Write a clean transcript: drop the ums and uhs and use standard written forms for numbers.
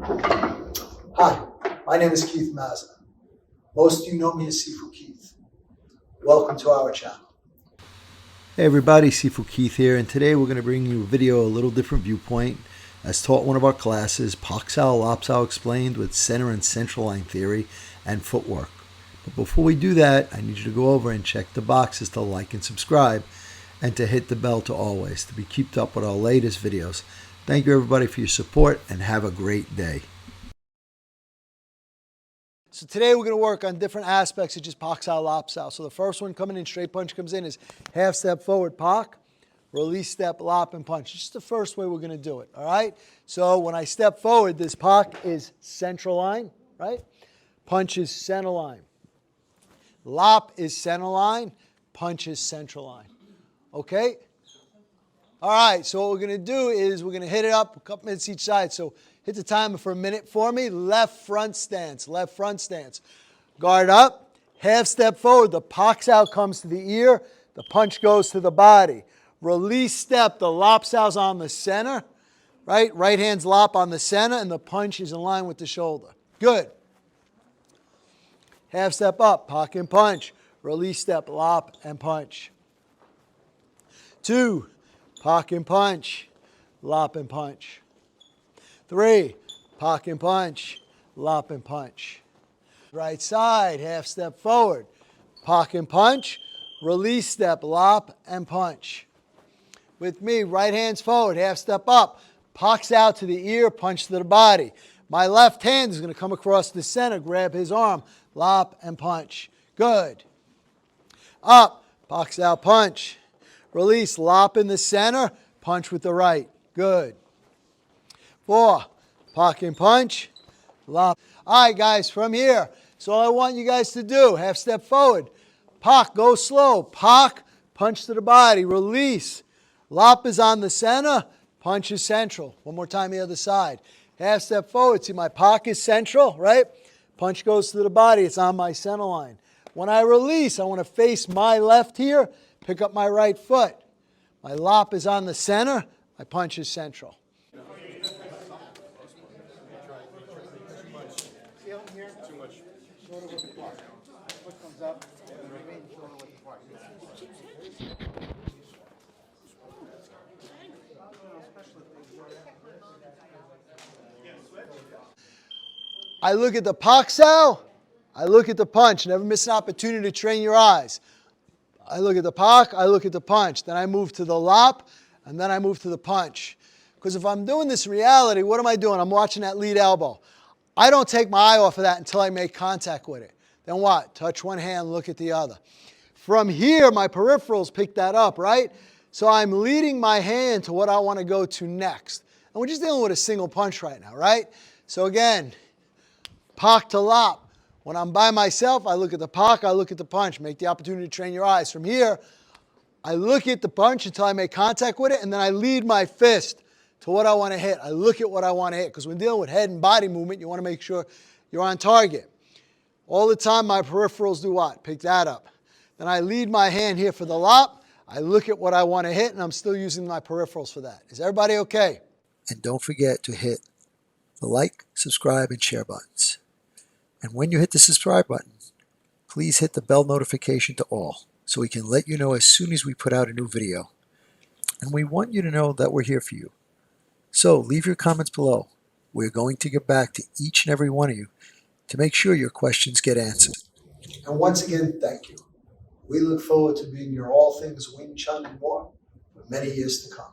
Hi, my name is Keith Mazza. Most of you know me as Sifu Keith. Welcome to our channel. Hey everybody, Sifu Keith here, and today we're going to bring you a video a little different viewpoint as taught in one of our classes, Pak Sao Lap Sao explained with center and central line theory and footwork. But before we do that, I need you to go over and check the boxes to like and subscribe and to hit the bell to always to be kept up with our latest videos. Thank you everybody for your support and have a great day. So today we're going to work on different aspects of just Pak Sao Lap Sao. So the first one coming in, straight punch comes in, is half step forward, Pak, release step, lop, and punch. Just the first way we're going to do it, all right? So when I step forward, this Pak is central line, right? Punch is center line. Lop is center line, punch is central line, okay? All right, so what we're going to do is we're going to hit it up a couple minutes each side. So hit the timer for a minute for me. Left front stance, left front stance. Guard up, half step forward. The Pak Sao comes to the ear. The punch goes to the body. Release step, the Lap Sao's on the center, right? Right hand's lop on the center, and the punch is in line with the shoulder. Good. Half step up, Pak and punch. Release step, lop and punch. 2. Pak and punch, lop and punch. 3, Pak and punch, lop and punch. Right side, half step forward, Pak and punch, release step, lop and punch. With me, right hand's forward, half step up, Pak's out to the ear, punch to the body. My left hand is going to come across the center, grab his arm, lop and punch. Good. Up, Pak's out, punch. Release, lop in the center, punch with the right. Good. 4, Pak and punch, lop. All right, guys, from here, so all I want you guys to do, half step forward. Pak, go slow. Pak, punch to the body. Release. Lop is on the center, punch is central. One more time the other side. Half step forward. See, my Pak is central, right? Punch goes to the body. It's on my center line. When I release, I want to face my left here. Pick up my right foot. My lop is on the center. My punch is central. I look at the Pak Sao. I look at the punch. Never miss an opportunity to train your eyes. I look at the Pak, I look at the punch. Then I move to the lop, and then I move to the punch. Because if I'm doing this in reality, what am I doing? I'm watching that lead elbow. I don't take my eye off of that until I make contact with it. Then what? Touch one hand, look at the other. From here, my peripherals pick that up, right? So I'm leading my hand to what I want to go to next. And we're just dealing with a single punch right now, right? So again, Pak to lop. When I'm by myself, I look at the Pak, I look at the punch. Make the opportunity to train your eyes. From here, I look at the punch until I make contact with it, and then I lead my fist to what I want to hit. I look at what I want to hit, because when dealing with head and body movement, you want to make sure you're on target. All the time, my peripherals do what? Pick that up. Then I lead my hand here for the lop. I look at what I want to hit, and I'm still using my peripherals for that. Is everybody okay? And don't forget to hit the like, subscribe, and share buttons. And when you hit the subscribe button, please hit the bell notification to all so we can let you know as soon as we put out a new video. And we want you to know that we're here for you. So leave your comments below. We're going to get back to each and every one of you to make sure your questions get answered. And once again, thank you. We look forward to being your all things Wing Chun and more for many years to come.